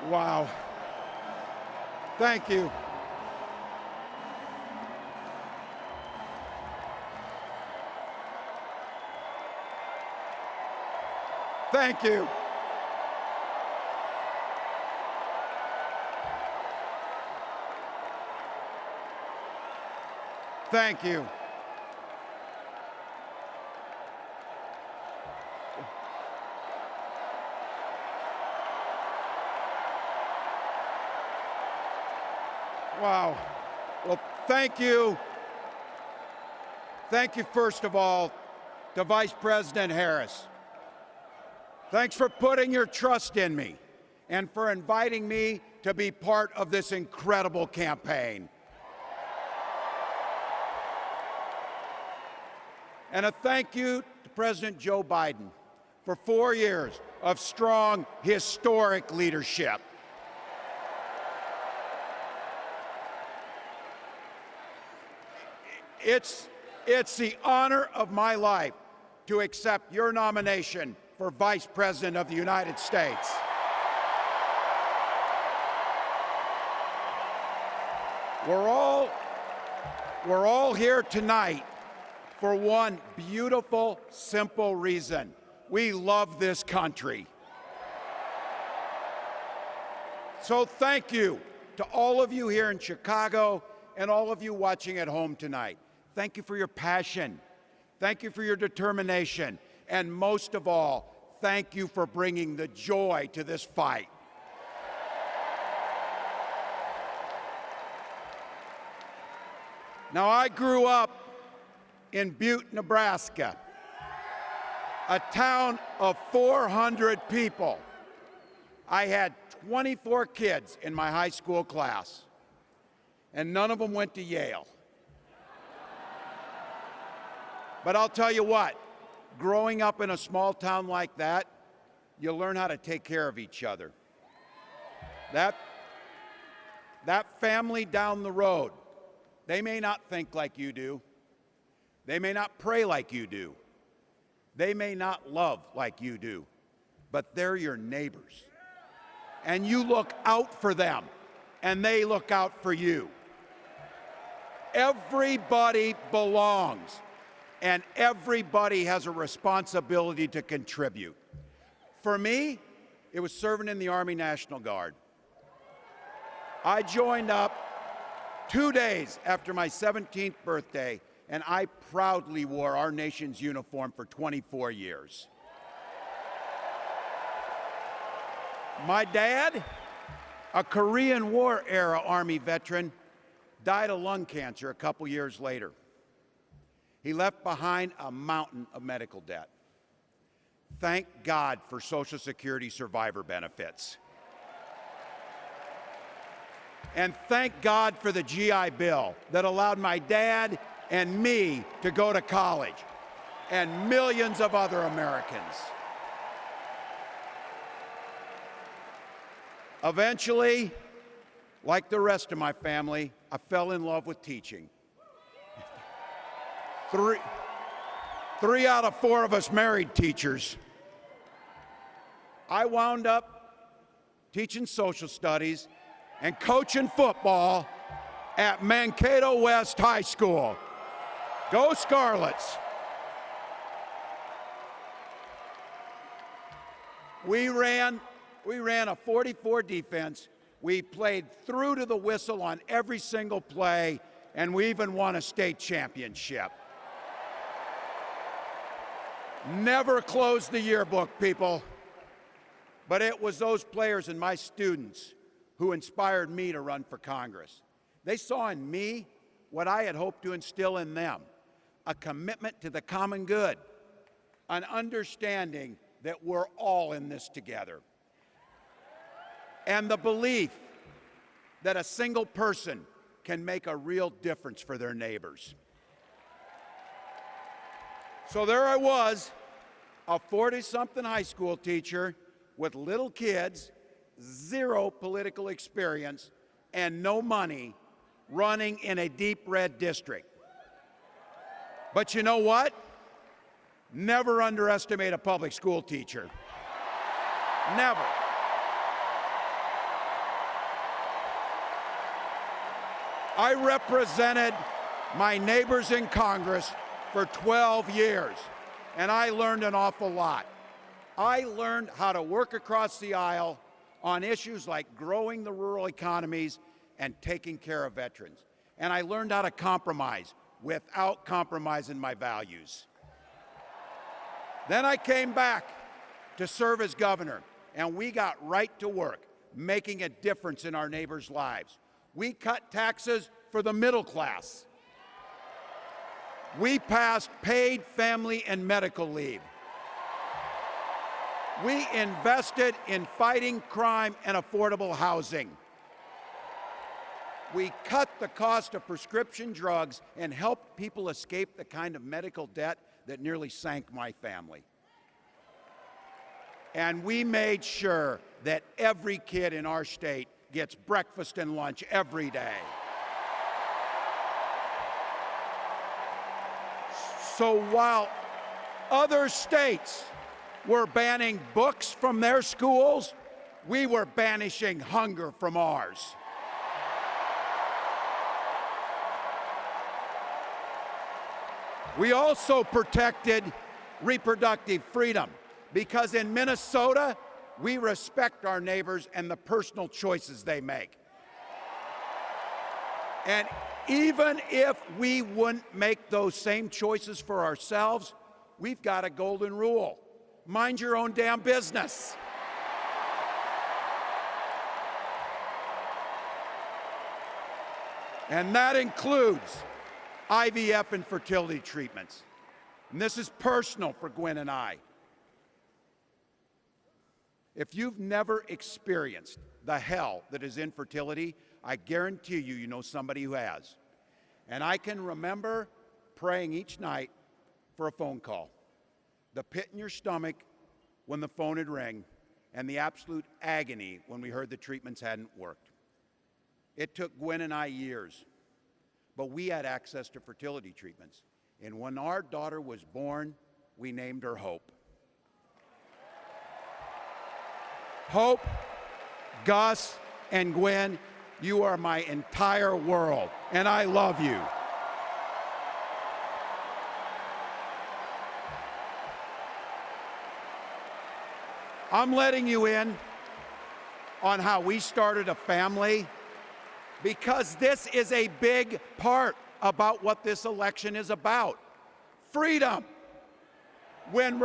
Wow. Thank you. Thank you. Thank you. Wow. Well, thank you. Thank you, first of all, to Vice President Harris. Thanks for putting your trust in me and for inviting me to be part of this incredible campaign. And a thank you to President Joe Biden for 4 years of strong, historic leadership. It's the honor of my life to accept your nomination for Vice President of the United States. We're all here tonight for one beautiful, simple reason. We love this country. So thank you to all of you here in Chicago and all of you watching at home tonight. Thank you for your passion. Thank you for your determination. And most of all, thank you for bringing the joy to this fight. Now, I grew up in Butte, Nebraska, a town of 400 people. I had 24 kids in my high school class, and none of them went to Yale. But I'll tell you what, growing up in a small town like that, you learn how to take care of each other. That family down the road, they may not think like you do. They may not pray like you do. They may not love like you do, but they're your neighbors. And you look out for them, and they look out for you. Everybody belongs, and everybody has a responsibility to contribute. For me, it was serving in the Army National Guard. I joined up 2 days after my 17th birthday, and I proudly wore our nation's uniform for 24 years. My dad, a Korean War-era Army veteran, died of lung cancer a couple years later. He left behind a mountain of medical debt. Thank God for Social Security survivor benefits. And thank God for the GI Bill that allowed my dad and me to go to college, and millions of other Americans. Eventually, like the rest of my family, I fell in love with teaching. Three out of 4 of us married teachers. I wound up teaching social studies and coaching football at Mankato West High School. Go Scarlets! We ran a 44 defense. We played through to the whistle on every single play, and we even won a state championship. Never closed the yearbook, people. But it was those players and my students who inspired me to run for Congress. They saw in me what I had hoped to instill in them, a commitment to the common good, an understanding that we're all in this together, and the belief that a single person can make a real difference for their neighbors. So there I was, a 40-something high school teacher with little kids, 0 political experience, and no money, running in a deep red district. But you know what? Never underestimate a public school teacher. Never. I represented my neighbors in Congress for 12 years, and I learned an awful lot. I learned how to work across the aisle on issues like growing the rural economies and taking care of veterans. And I learned how to compromise without compromising my values. Then I came back to serve as governor, and we got right to work, making a difference in our neighbors' lives. We cut taxes for the middle class. We passed paid family and medical leave. We invested in fighting crime and affordable housing. We cut the cost of prescription drugs and helped people escape the kind of medical debt that nearly sank my family. And we made sure that every kid in our state gets breakfast and lunch every day. So while other states were banning books from their schools, we were banishing hunger from ours. We also protected reproductive freedom because in Minnesota, we respect our neighbors and the personal choices they make. And even if we wouldn't make those same choices for ourselves, we've got a golden rule. Mind your own damn business. And that includes IVF and fertility treatments. And this is personal for Gwen and I. If you've never experienced the hell that is infertility, I guarantee you, you know somebody who has. And I can remember praying each night for a phone call. The pit in your stomach when the phone would ring, and the absolute agony when we heard the treatments hadn't worked. It took Gwen and I years, but we had access to fertility treatments. And when our daughter was born, we named her Hope. Hope, Gus, and Gwen, you are my entire world, and I love you. I'm letting you in on how we started a family because this is a big part about what this election is about. Freedom. When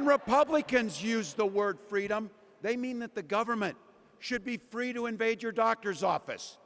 Republicans use the word freedom, they mean that the government should be free to invade your doctor's office.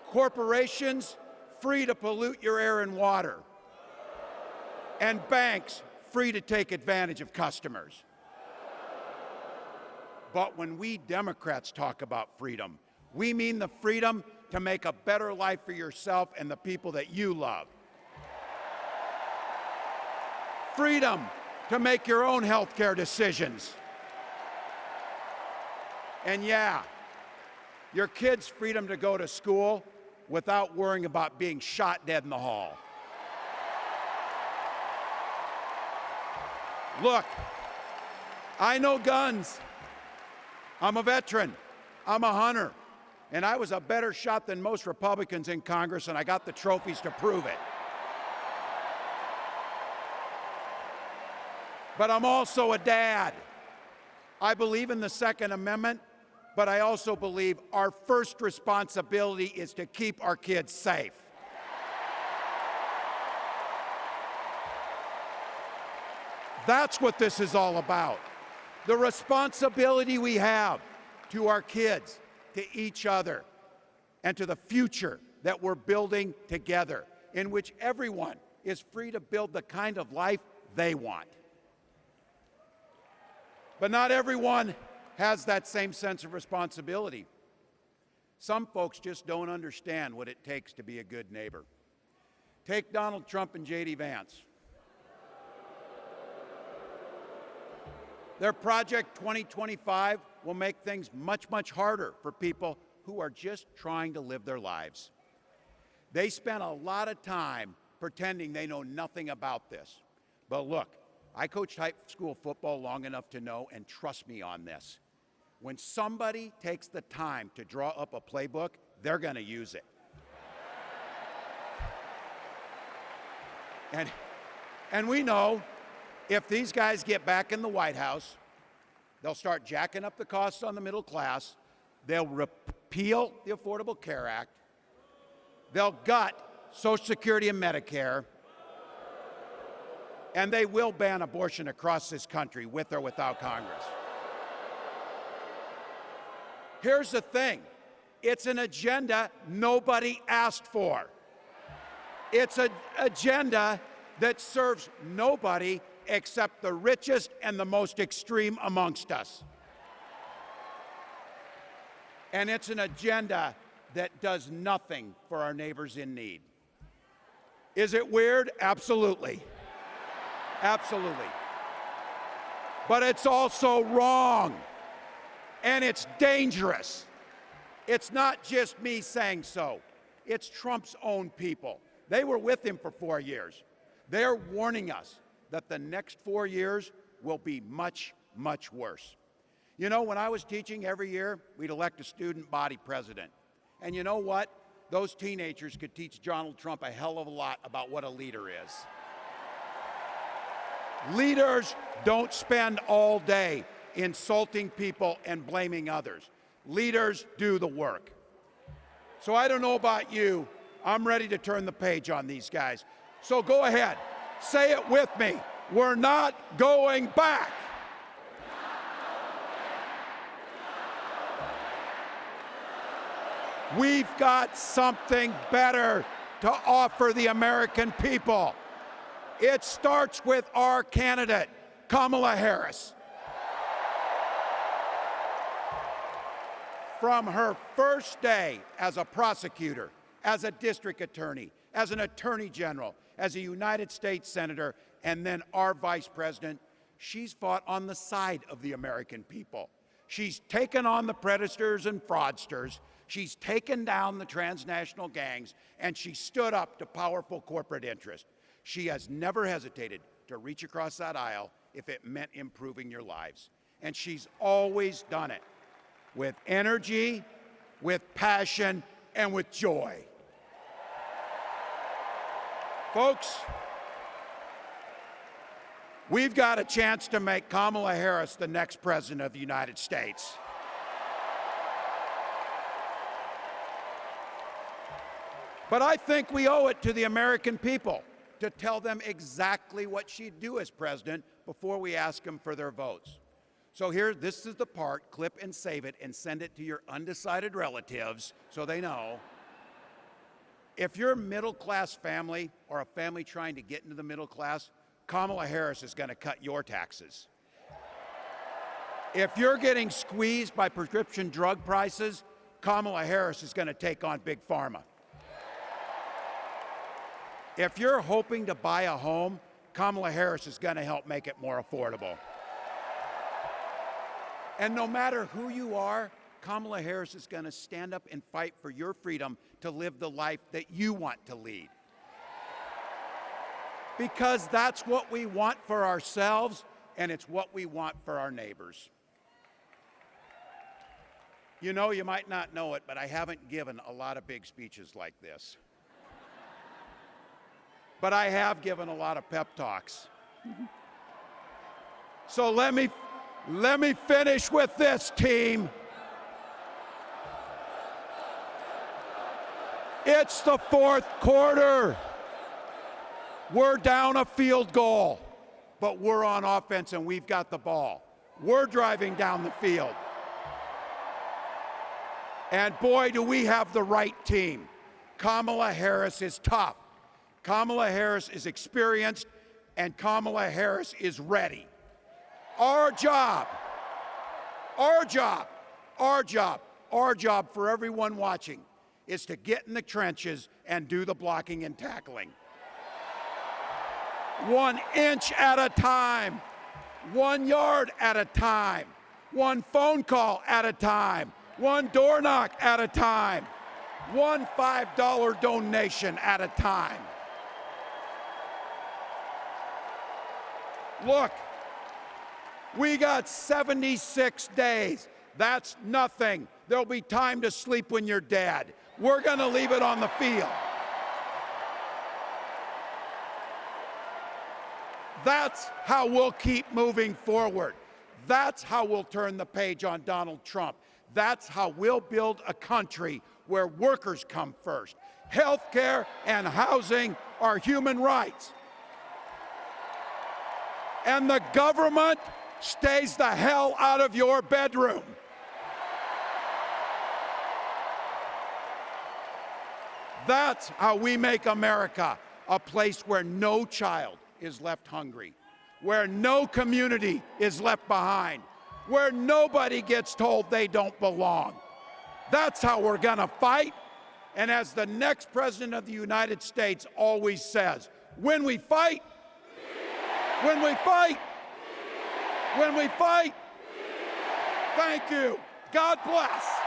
Corporations free to pollute your air and water. And banks free to take advantage of customers. But when we Democrats talk about freedom, we mean the freedom to make a better life for yourself and the people that you love. Freedom to make your own health care decisions. And yeah, your kids' freedom to go to school without worrying about being shot dead in the hall. Look, I know guns. I'm a veteran. I'm a hunter. And I was a better shot than most Republicans in Congress, and I got the trophies to prove it. But I'm also a dad. I believe in the Second Amendment, but I also believe our first responsibility is to keep our kids safe. That's what this is all about. The responsibility we have to our kids, to each other, and to the future that we're building together, in which everyone is free to build the kind of life they want. But not everyone has that same sense of responsibility. Some folks just don't understand what it takes to be a good neighbor. Take Donald Trump and J.D. Vance. Their Project 2025 will make things much, much harder for people who are just trying to live their lives. They spent a lot of time pretending they know nothing about this. But look, I coached high school football long enough to know, and trust me on this, when somebody takes the time to draw up a playbook, they're going to use it. And we know if these guys get back in the White House, they'll start jacking up the costs on the middle class. They'll repeal the Affordable Care Act. They'll gut Social Security and Medicare. And they will ban abortion across this country with or without Congress. Here's the thing. It's an agenda nobody asked for. It's an agenda that serves nobody except the richest and the most extreme amongst us. And it's an agenda that does nothing for our neighbors in need. Is it weird? Absolutely. Absolutely. But it's also wrong. And it's dangerous. It's not just me saying so. It's Trump's own people. They were with him for 4 years. They're warning us that the next 4 years will be much, much worse. You know, when I was teaching every year, we'd elect a student body president. And you know what? Those teenagers could teach Donald Trump a hell of a lot about what a leader is. Leaders don't spend all day insulting people and blaming others. Leaders do the work. So I don't know about you, I'm ready to turn the page on these guys. So go ahead, say it with me. We're not going back. We've got something better to offer the American people. It starts with our candidate, Kamala Harris. From her first day as a prosecutor, as a district attorney, as an attorney general, as a United States senator, and then our vice president, she's fought on the side of the American people. She's taken on the predators and fraudsters. She's taken down the transnational gangs, and she stood up to powerful corporate interests. She has never hesitated to reach across that aisle if it meant improving your lives. And she's always done it with energy, with passion, and with joy. Folks, we've got a chance to make Kamala Harris the next president of the United States. But I think we owe it to the American people to tell them exactly what she'd do as president before we ask them for their votes. So here, this is the part, clip and save it and send it to your undecided relatives so they know. If you're a middle-class family or a family trying to get into the middle class, Kamala Harris is going to cut your taxes. If you're getting squeezed by prescription drug prices, Kamala Harris is going to take on Big Pharma. If you're hoping to buy a home, Kamala Harris is going to help make it more affordable. And no matter who you are, Kamala Harris is going to stand up and fight for your freedom to live the life that you want to lead. Because that's what we want for ourselves, and it's what we want for our neighbors. You know, you might not know it, but I haven't given a lot of big speeches like this. But I have given a lot of pep talks. So let me finish with this, team. It's the fourth quarter. We're down a field goal, but we're on offense and we've got the ball. We're driving down the field. And boy, do we have the right team. Kamala Harris is tough. Kamala Harris is experienced, and Kamala Harris is ready. Our job for everyone watching is to get in the trenches and do the blocking and tackling. 1 inch at a time, 1 yard at a time, 1 phone call at a time, 1 door knock at a time, 1 $5 donation at a time. Look, we got 76 days. That's nothing. There'll be time to sleep when you're dead. We're going to leave it on the field. That's how we'll keep moving forward. That's how we'll turn the page on Donald Trump. That's how we'll build a country where workers come first. Health care and housing are human rights. And the government stays the hell out of your bedroom. That's how we make America a place where no child is left hungry, where no community is left behind, where nobody gets told they don't belong. That's how we're gonna fight. And as the next President of the United States always says, when we fight, when we fight, when we fight, thank you. God bless.